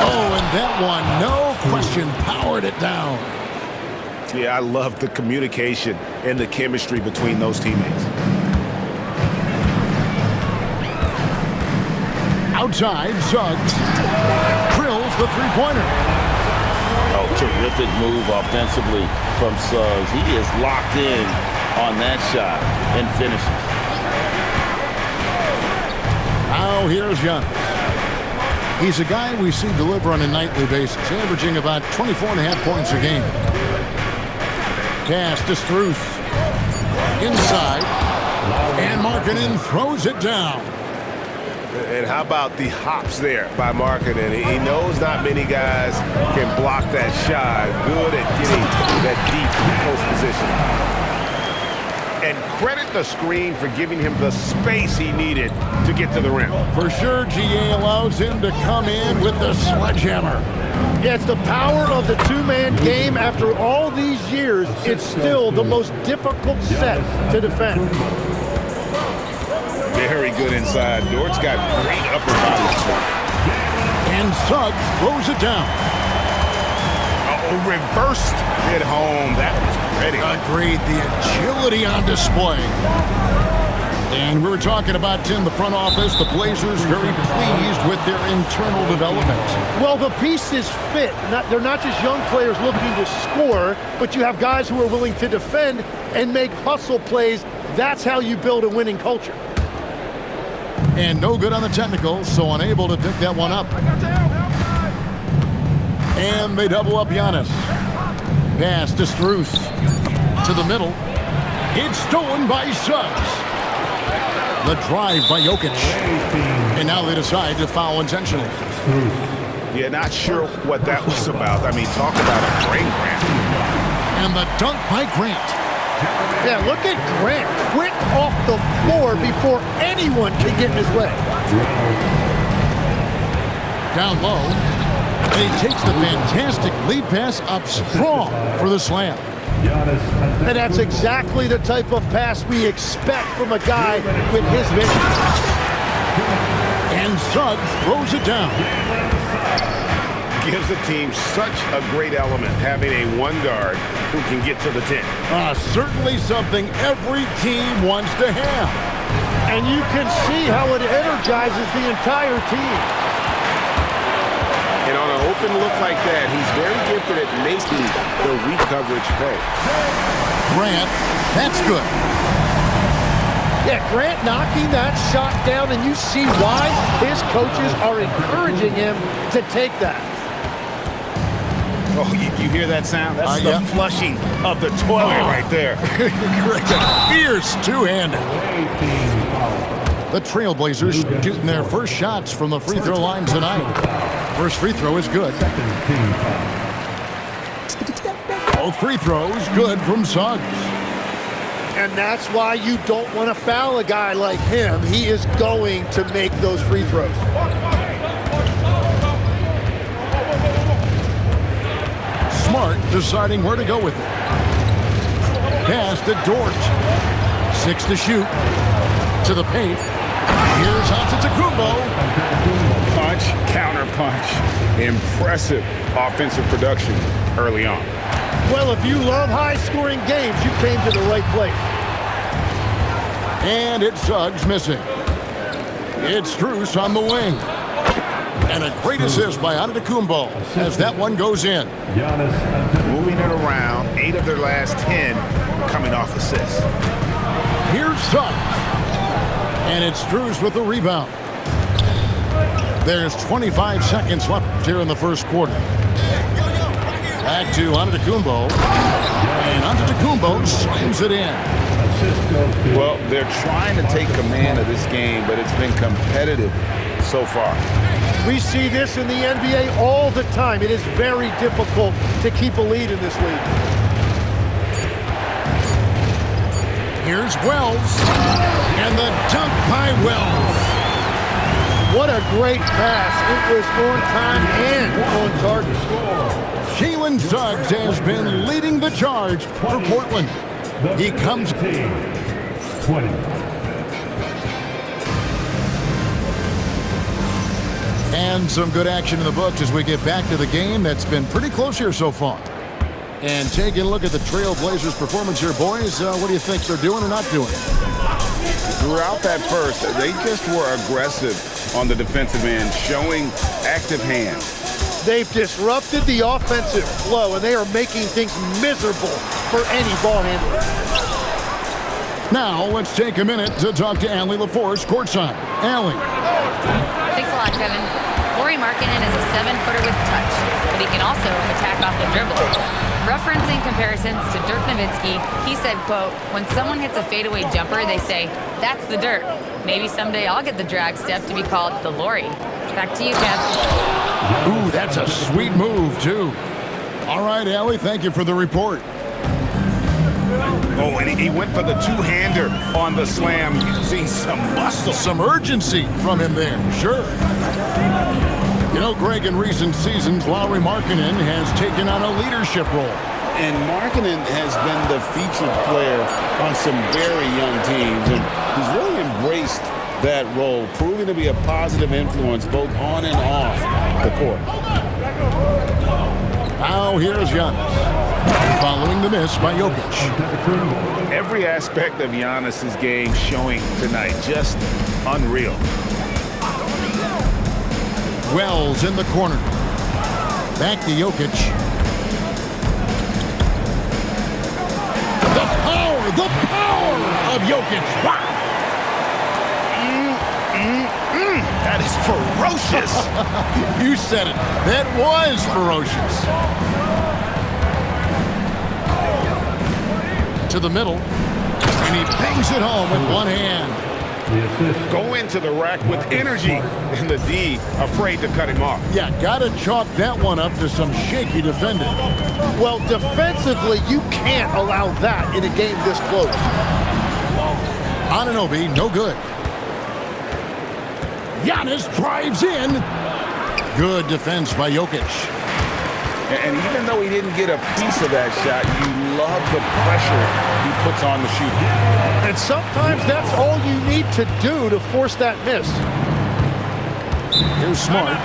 Oh, and that one, no question, powered it down. Yeah, I love the communication and the chemistry between those teammates. Outside, Suggs drills the three-pointer. Oh, terrific move offensively from Suggs. He is locked in on that shot and finishes. Now here's Giannis. He's a guy we see deliver on a nightly basis, averaging about 24.5 points a game. Pass to Strus. Inside. And Markkanen throws it down. And how about the hops there by Markkanen? He knows not many guys can block that shot. Good at getting that deep post position. And credit the screen for giving him the space he needed to get to the rim. For sure, GA allows him to come in with the sledgehammer. Yeah, it's the power of the two-man game. After all these years, it's still the most difficult set to defend. Very good inside. Dort's got great upper body strength. And Suggs throws it down. Oh, reversed it home. That was pretty. Agreed. The agility on display. And we were talking about, Tim, the front office. The Blazers very pleased with their internal development. Well, the pieces fit. They're not just young players looking to score, but you have guys who are willing to defend and make hustle plays. That's how you build a winning culture. And no good on the technical, so unable to pick that one up. And they double up Giannis. Pass to Strus. To the middle. It's stolen by Suggs. The drive by Jokic. And now they decide to foul intentionally. Yeah, not sure what that was about. I mean, talk about a brain cramp. And the dunk by Grant. Yeah, look at Grant. Quick off the floor before anyone can get in his way. Down low. And he takes the fantastic lead pass up strong for the slam. And that's exactly the type of pass we expect from a guy with his vision. And Suggs throws it down. Gives the team such a great element having a one guard who can get to the 10. Certainly something every team wants to have. And you can see how it energizes the entire team. And on an open look like that, he's very gifted at making the weak coverage pay. Grant, that's good. Yeah, Grant knocking that shot down, and you see why his coaches are encouraging him to take that. Oh, you hear that sound? That's the flushing of the toilet right there. Fierce two-handed. The Trailblazers shooting their first shots from the free throw line tonight. First free throw is good. Both free throws good from Suggs. And that's why you don't want to foul a guy like him. He is going to make those free throws. Smart deciding where to go with it. Pass to Dort. 6 to shoot. To the paint. Here's Antetokounmpo. Punch, counter punch. Impressive offensive production early on. Well, if you love high-scoring games, you came to the right place. And it's Suggs missing. It's Strus on the wing. And a great assist by Antetokounmpo as that one goes in. Moving it around, 8 of their last 10 coming off assists. Here's Suggs. And it's Strus with the rebound. There's 25 seconds left here in the first quarter. Back to Antetokounmpo. And Antetokounmpo slams it in. Well, they're trying to take command of this game, but it's been competitive so far. We see this in the NBA all the time. It is very difficult to keep a lead in this league. Here's Wells. And the dunk by Wells. What a great pass. It was on time and on target. Jalen Suggs has been leading the charge for Portland. He comes 20. And some good action in the books as we get back to the game that's been pretty close here so far. And taking a look at the Trailblazers' performance here, boys, what do you think they're doing or not doing? Throughout that first, they just were aggressive on the defensive end, showing active hands. They've disrupted the offensive flow, and they are making things miserable for any ball handler. Now, let's take a minute to talk to Allie LaForce courtside. Allie. Thanks a lot, Kevin. Lauri Markkanen is a 7-footer with touch, but he can also attack off the dribble. Referencing comparisons to Dirk Nowitzki, he said, quote, when someone hits a fadeaway jumper, they say, that's the Dirk. Maybe someday I'll get the drag step to be called the Lauri. Back to you, Kev. Ooh, that's a sweet move, too. All right, Allie, thank you for the report. Oh, and he went for the two-hander on the slam. You see some muscle. Some urgency from him there, sure. You know, Greg, in recent seasons, Lauri Markkanen has taken on a leadership role. And Markkanen has been the featured player on some very young teams, and he's really embraced that role, proving to be a positive influence both on and off the court. Now here's Giannis, following the miss by Jokic. Every aspect of Giannis's game showing tonight, just unreal. Wells in the corner. Back to Jokic. The power of Jokic. Wow. That is ferocious. You said it. That was ferocious. To the middle. And he bangs it home with one hand. Go into the rack with energy, and the D afraid to cut him off. Yeah, gotta chalk that one up to some shaky defending. Well, defensively, you can't allow that in a game this close. Anunoby, no good. Giannis drives in. Good defense by Jokic. And even though he didn't get a piece of that shot, you love the pressure he puts on the shooter. And sometimes that's all you need to do to force that miss. Here's Smart.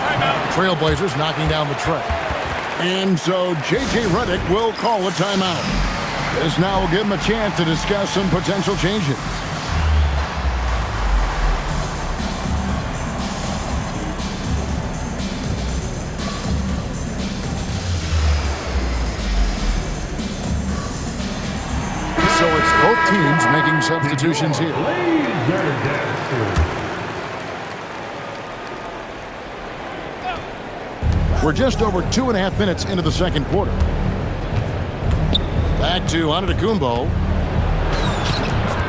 Trailblazers knocking down the tray. And so J.J. Redick will call a timeout. This now will give him a chance to discuss some potential changes. So it's both teams making substitutions here. We're just over 2.5 minutes into the second quarter. Back to Antetokounmpo.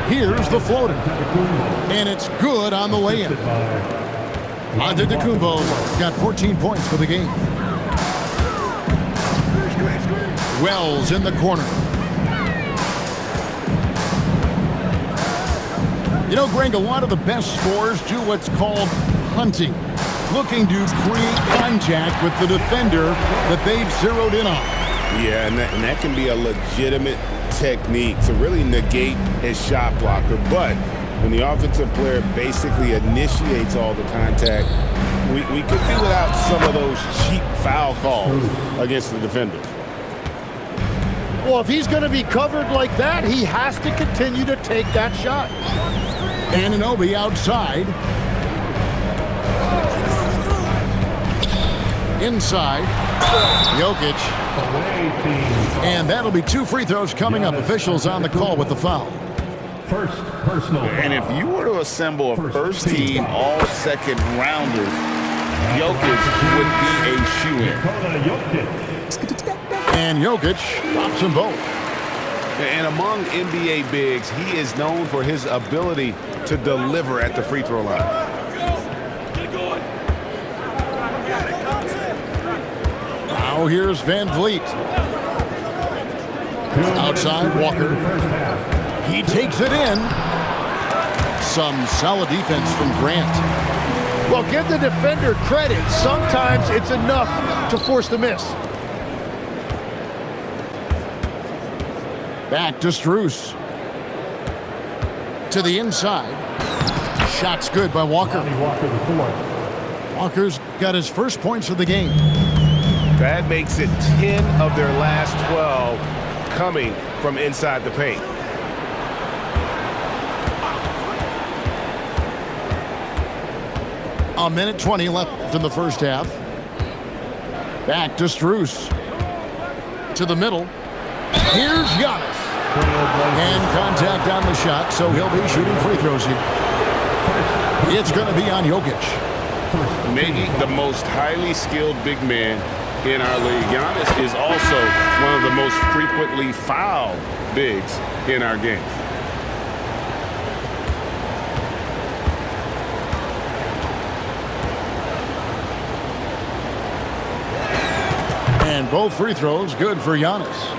Here's the floater. And it's good on the lay-in. Antetokounmpo got 14 points for the game. Wells in the corner. You know, Greg, a lot of the best scorers do what's called hunting, looking to create contact with the defender that they've zeroed in on. Yeah, and that can be a legitimate technique to really negate his shot blocker. But when the offensive player basically initiates all the contact, we could do without some of those cheap foul calls against the defenders. Well, if he's going to be covered like that, he has to continue to take that shot. Anunoby outside. Inside. Jokic. And that'll be 2 free throws coming up. Officials on the call with the foul. First personal foul. And if you were to assemble a first-team all-second rounders, Jokic would be a shoo-in. And Jokic drops them both. And among NBA bigs, he is known for his ability to deliver at the free throw line. Now here's Van Vliet. Outside, Walker. He takes it in. Some solid defense from Grant. Well, give the defender credit. Sometimes it's enough to force the miss. Back to Strus. To the inside. Shot's good by Walker. Walker's got his first points of the game. That makes it 10 of their last 12 coming from inside the paint. A minute 20 left in the first half. Back to Strus. To the middle. Here's Giannis. And contact on the shot, so he'll be shooting free throws here. It's going to be on Jokic. Maybe the most highly skilled big man in our league. Giannis is also one of the most frequently fouled bigs in our game. And both free throws good for Giannis.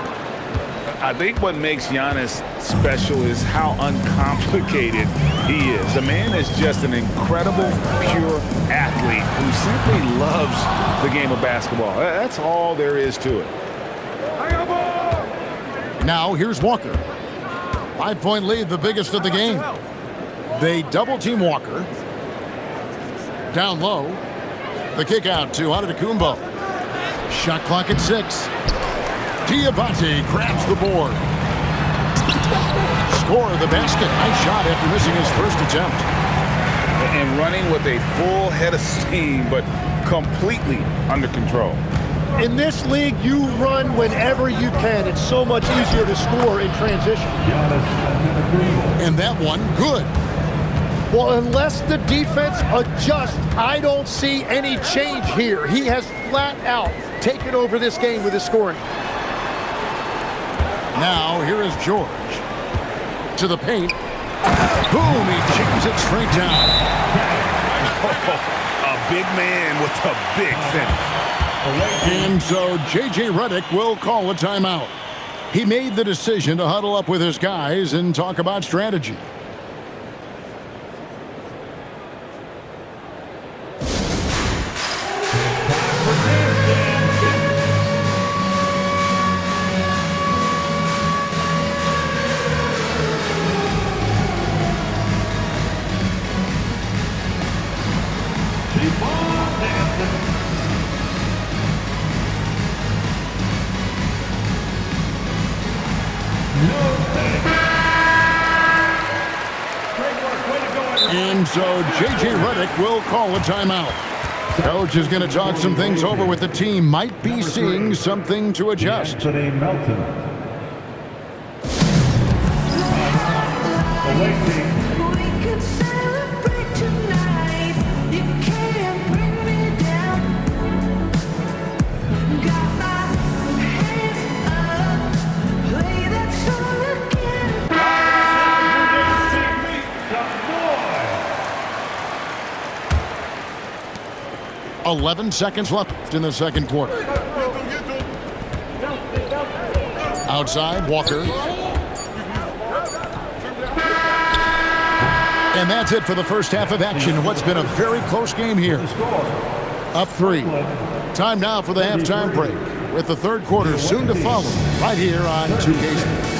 I think what makes Giannis special is how uncomplicated he is. The man is just an incredible, pure athlete who simply loves the game of basketball. That's all there is to it. Now here's Walker. 5-point lead, the biggest of the game. They double-team Walker. Down low. The kick out to Antetokounmpo. Shot clock at 6. Diabate grabs the board. Score the basket. Nice shot after missing his first attempt. And running with a full head of steam, but completely under control. In this league, you run whenever you can. It's so much easier to score in transition. And that one, good. Well, unless the defense adjusts, I don't see any change here. He has flat out taken over this game with his scoring. Now, here is George. To the paint. Boom, he jams it straight down. A big man with a big finish. And so J.J. Redick will call a timeout. He made the decision to huddle up with his guys and talk about strategy. And so J.J. Redick will call a timeout. Coach is going to talk some things over with the team. Might be seeing something to adjust. Anthony Melton. We could celebrate tonight. You can't bring me down. Got my hands up. Play that song again. 11 seconds left in the second quarter. Outside, Walker. And that's it for the first half of action in what's been a very close game here. Up 3. Time now for the halftime break, with the third quarter soon to follow right here on 2K Sports.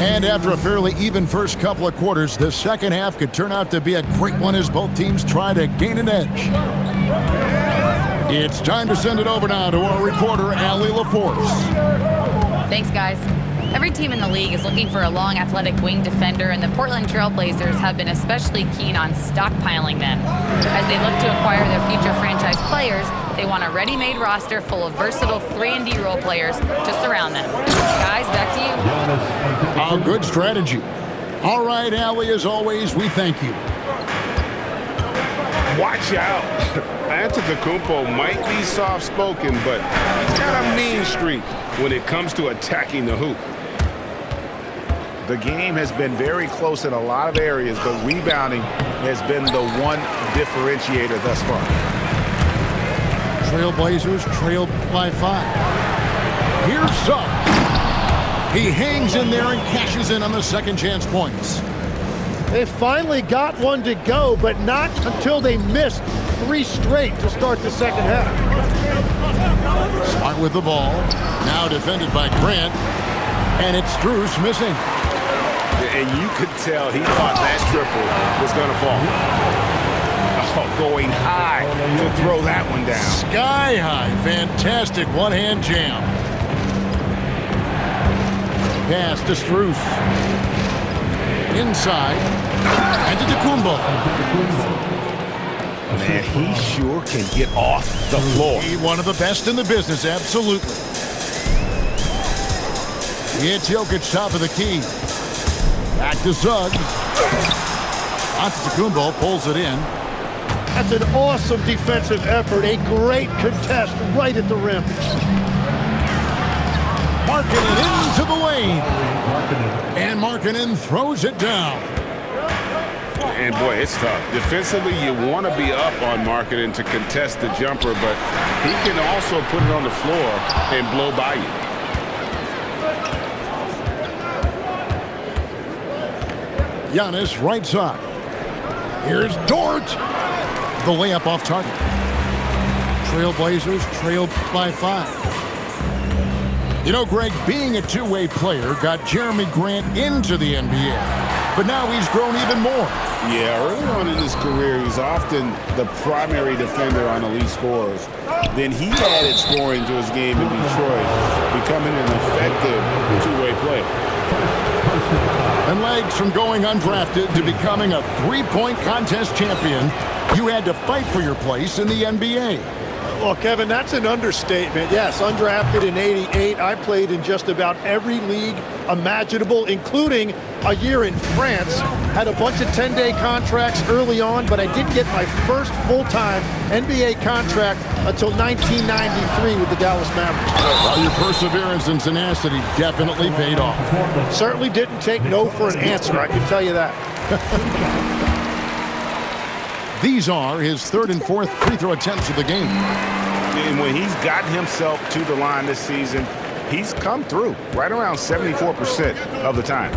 And after a fairly even first couple of quarters, the second half could turn out to be a great one as both teams try to gain an edge. It's time to send it over now to our reporter, Allie LaForce. Thanks, guys. Every team in the league is looking for a long, athletic wing defender, and the Portland Trailblazers have been especially keen on stockpiling them. As they look to acquire their future franchise players, they want a ready-made roster full of versatile 3-and-D role players to surround them. Guys, back to you. A good strategy. All right, Allie, as always, we thank you. Watch out. Antetokounmpo might be soft-spoken, but he's got a mean streak when it comes to attacking the hoop. The game has been very close in a lot of areas, but rebounding has been the one differentiator thus far. Trailblazers trailed by 5. Here's Suggs. He hangs in there and cashes in on the second chance points. They finally got one to go, but not until they missed 3 straight to start the second half. Smart with the ball. Now defended by Grant. And it's Strus missing. and you could tell he thought that triple was going to fall. Oh, going high to throw that one down. Sky high. Fantastic one-hand jam. Pass to Struth. Inside. And to Antetokounmpo. Man, he sure can get off the floor. He's one of the best in the business, absolutely. He hits Jokic top of the key. Back to Suggs. Antetokounmpo pulls it in. That's an awesome defensive effort. A great contest right at the rim. Markkanen into the lane. And Markkanen throws it down. And boy, it's tough. Defensively, you want to be up on Markkanen to contest the jumper, but he can also put it on the floor and blow by you. Giannis right side. Here's Dort. The layup off target. Trailblazers trailed by 5. You know, Greg, being a two-way player got Jeremy Grant into the NBA. But now he's grown even more. Yeah, early on in his career, he's often the primary defender on elite scorers. Then he added scoring to his game in Detroit, becoming an effective two-way player. And legs from going undrafted to becoming a three-point contest champion, you had to fight for your place in the NBA. Well, Kevin, that's an understatement. Yes, undrafted in '88. I played in just about every league imaginable, including a year in France. Had a bunch of 10-day contracts early on, but I didn't get my first full-time NBA contract until 1993 with the Dallas Mavericks. Well, your perseverance and tenacity definitely paid off. Certainly didn't take no for an answer, I can tell you that. These are his third and fourth free throw attempts of the game. And when he's gotten himself to the line this season, he's come through right around 74% of the time.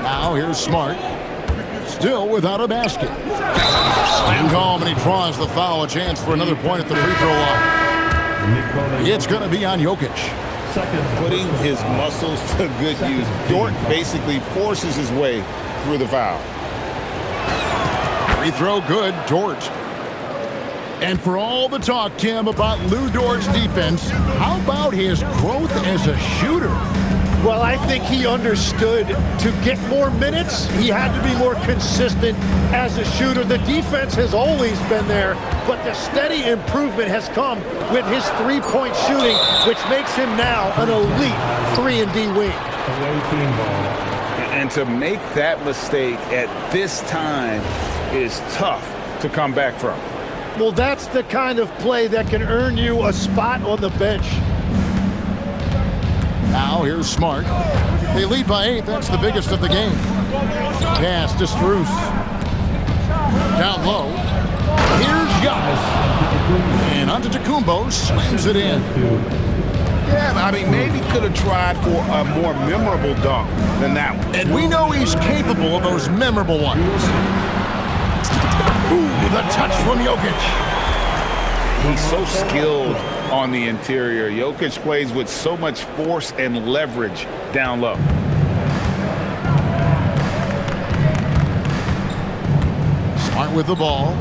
Now here's Smart. Still without a basket. Slam call, and he draws the foul. A chance for another point at the free throw line. It's going to be on Jokic. Putting his muscles to good use. Dort basically forces his way through the foul. Free throw good, Dort. And for all the talk, Tim, about Lou Dort's defense, how about his growth as a shooter? Well, I think he understood to get more minutes, he had to be more consistent as a shooter. The defense has always been there, but the steady improvement has come with his three-point shooting, which makes him now an elite 3-and-D wing. And to make that mistake at this time is tough to come back from. Well, that's the kind of play that can earn you a spot on the bench. Now here's Smart. They lead by 8. That's the biggest of the game. Pass to Struth. Down low. Here's Giannis. And Antetokounmpo slams it in. Yeah, I mean, maybe could have tried for a more memorable dunk than that one. And we know he's capable of those memorable ones. Ooh, the touch from Jokic. He's so skilled on the interior. Jokic plays with so much force and leverage down low. Smart with the ball.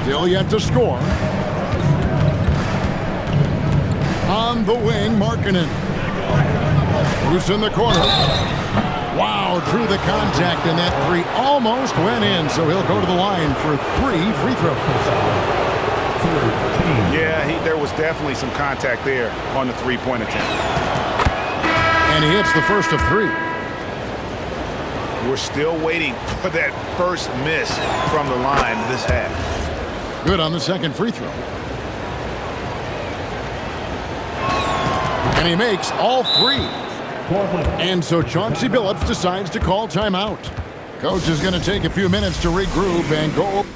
Still yet to score. On the wing, Markkanen. Loose in the corner. Wow, drew the contact, and that three almost went in, so he'll go to the line for 3 free throws. Yeah, there was definitely some contact there on the three-point attempt. And he hits the first of 3. We're still waiting for that first miss from the line this half. Good on the second free throw. And he makes all 3. And so Chauncey Billups decides to call timeout. Coach is going to take a few minutes to regroup and go.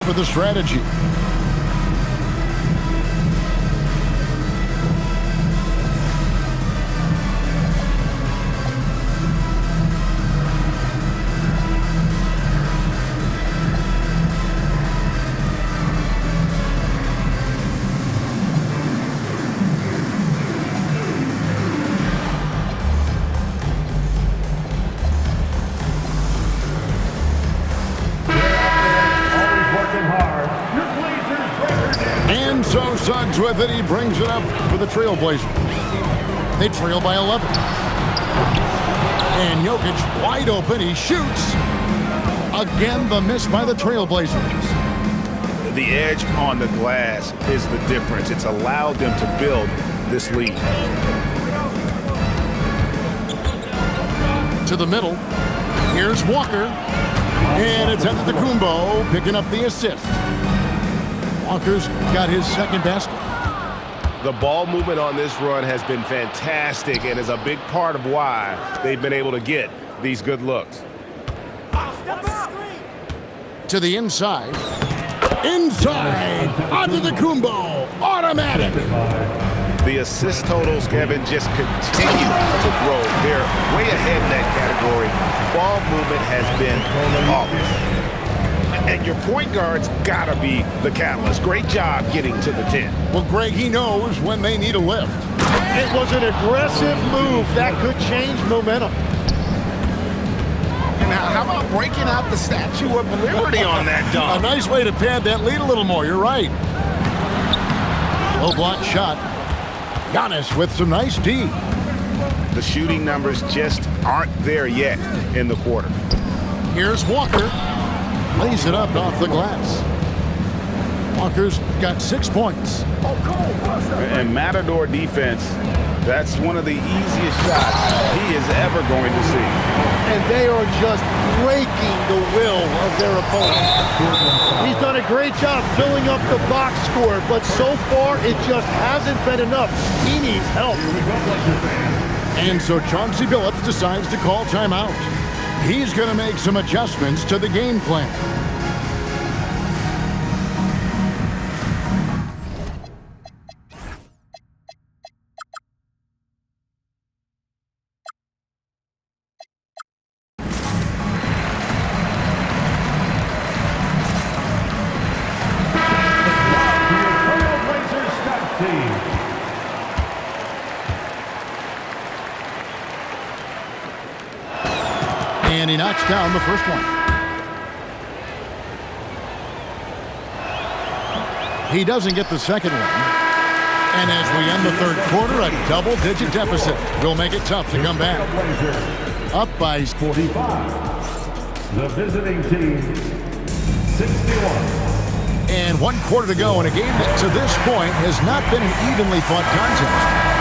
For the strategy. And so Suggs with it. He brings it up for the Trailblazers. They trail by 11. And Jokic wide open. He shoots. Again, the miss by the Trailblazers. The edge on the glass is the difference. It's allowed them to build this lead. To the middle. Here's Walker. And it's Antetokounmpo picking up the assist. Walker's got his second basket. The ball movement on this run has been fantastic and is a big part of why they've been able to get these good looks. To the inside. Inside. Antetokounmpo. Automatic. The assist totals, Kevin, just continue to grow. They're way ahead in that category. Ball movement has been flawless. And your point guard's got to be the catalyst. Great job getting to the 10. Well, Greg, he knows when they need a lift. It was an aggressive move that could change momentum. And how about breaking out the Statue of Liberty on that A dunk? nice way to pad that lead a little more. You're right. Low block shot. Giannis with some nice D. The shooting numbers just aren't there yet in the quarter. Here's Walker. Lays it up off the glass. Walker's got 6 points. And Matador defense, that's one of the easiest shots he is ever going to see. And they are just breaking the will of their opponent. He's done a great job filling up the box score, but so far it just hasn't been enough. He needs help. And so Chauncey Billups decides to call timeout. He's going to make some adjustments to the game plan. And he knocks down the first one. He doesn't get the second one. And as we end the third quarter, a double-digit deficit will make it tough to come back. Up by 45. The visiting team, 61. And 1 quarter to go in a game that to this point has not been an evenly fought contest.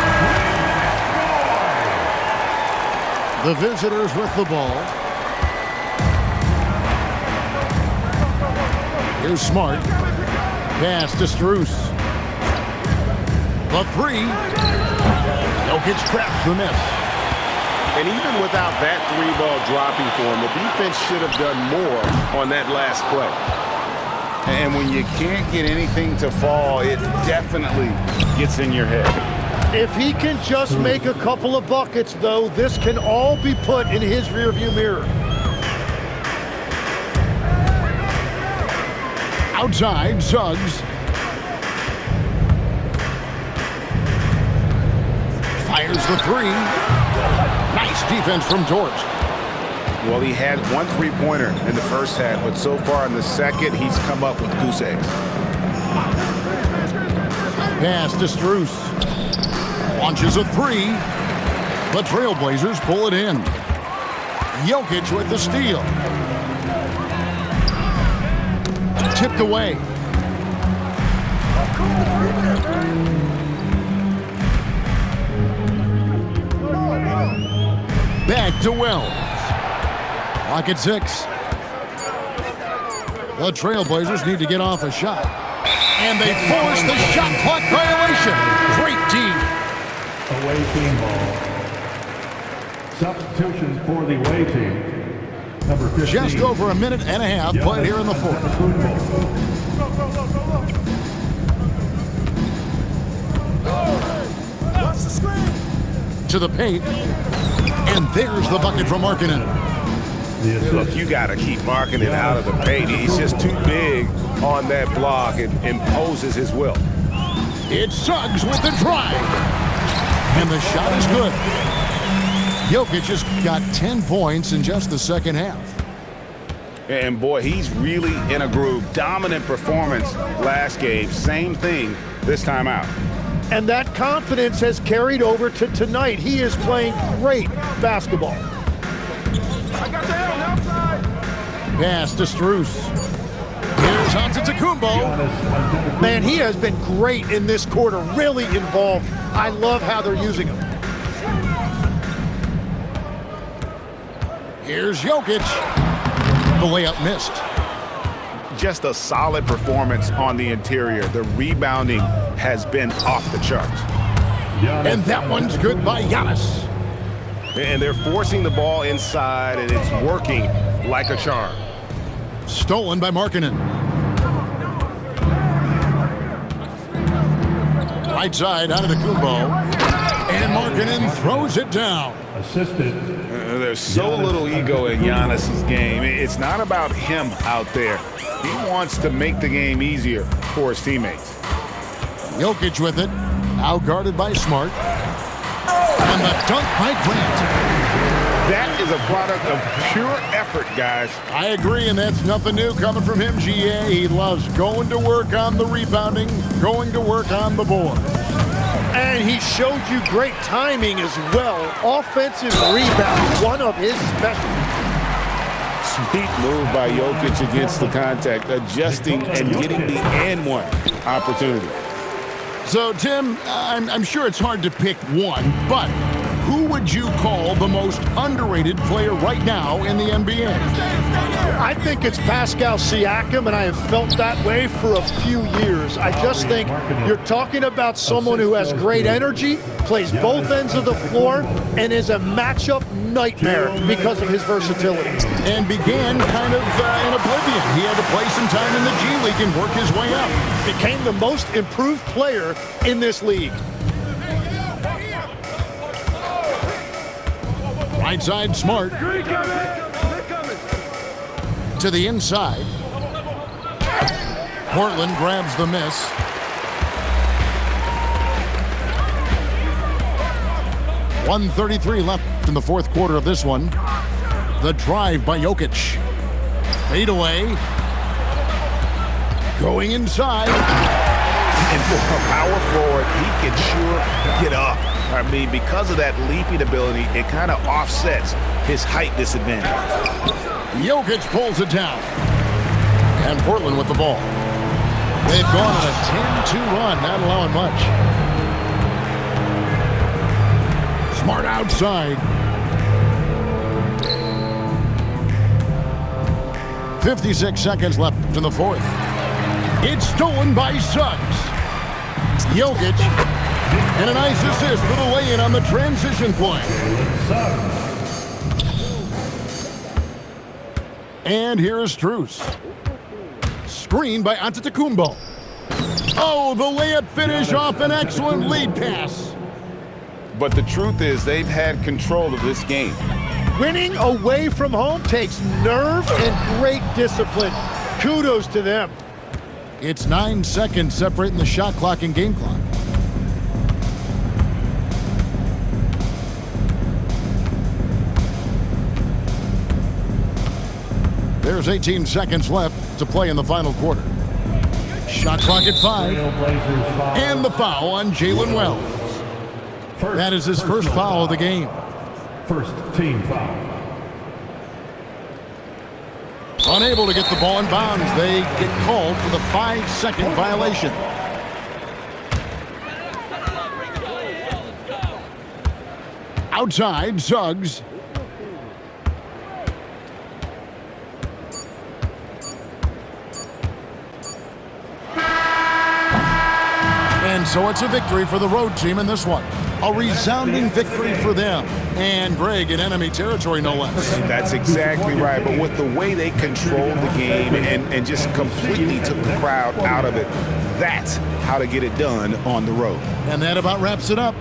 The visitors with the ball. Here's Smart. Pass to Strus. The three. Jokic traps the miss. And even without that three ball dropping for him, the defense should have done more on that last play. And when you can't get anything to fall, it definitely gets in your head. If he can just make a couple of buckets, though, this can all be put in his rearview mirror. Outside, Suggs. Fires the three. Nice defense from George. Well, he had one three-pointer in the first half, but so far in the second, he's come up with goose eggs. Pass to Strus. Launches a three. The Trailblazers pull it in. Jokic with the steal. Tipped away. Back to Wells. Clock at 6. The Trailblazers need to get off a shot. And they force the shot clock violation. Great team. Away team ball. Substitution for the away team. Number 15. Just over a minute and a half played here in the fourth. To the paint. And there's the bucket from Markkanen. Look, you got to keep Markkanen out of the paint. He's just too big on that block and imposes his will. It's Suggs with the drive. And the shot is good. Jokic just got 10 points in just the second half. And boy, he's really in a groove. Dominant performance last game. Same thing this time out. And that confidence has carried over to tonight. He is playing great basketball. Pass to Strus. Here's Antetokounmpo. Man, he has been great in this quarter, really involved. I love how they're using him. Here's Jokic. The layup missed. Just a solid performance on the interior. The rebounding has been off the charts. And that one's good by Giannis. And they're forcing the ball inside, and it's working like a charm. Stolen by Markkanen. Right side out of the Kumbo. And Markkanen throws it down. Assisted. There's so little ego in Giannis's game. It's not about him out there. He wants to make the game easier for his teammates. Jokic with it. Now guarded by Smart. And the dunk by Grant. That is a product of pure effort, guys. I agree, and that's nothing new coming from him, GA. He loves going to work on the rebounding, going to work on the board. And he showed you great timing as well. Offensive rebound, one of his specialties. Sweet move by Jokic against the contact, adjusting and getting the and one opportunity. So, Tim, I'm sure it's hard to pick one, but who would you call the most underrated player right now in the NBA? I think it's Pascal Siakam, and I have felt that way for a few years. I just think you're talking about someone who has great energy, plays both ends of the floor, and is a matchup nightmare because of his versatility. And began kind of in oblivion. He had to play some time in the G League and work his way up. Became the most improved player in this league. Right side, Smart. To the inside. Portland grabs the miss. .133 left in the fourth quarter of this one. The drive by Jokic. Fade away. Going inside. And for a power forward, he can sure get up. I mean, because of that leaping ability, it kind of offsets his height disadvantage. Jokic pulls it down. And Portland with the ball. They've gone on a 10-2 run, not allowing much. Smart outside. 56 seconds left in the fourth. It's stolen by Suggs. Jokic. And a nice assist for the lay-in on the transition play. And here is Strus. Screen by Antetokounmpo. Oh, the layup finish off an excellent lead pass. But the truth is they've had control of this game. Winning away from home takes nerve and great discipline. Kudos to them. It's 9 seconds separating the shot clock and game clock. There's 18 seconds left to play in the final quarter. Shot clock at 5. And the foul on Jalen Wells. That is his first foul of the game. First team foul. Unable to get the ball in bounds, they get called for the 5-second violation. Outside, Suggs. And so it's a victory for the road team in this one. A resounding victory for them. And Greg in enemy territory, no less. That's exactly right. But with the way they controlled the game and just completely took the crowd out of it, that's how to get it done on the road. And that about wraps it up.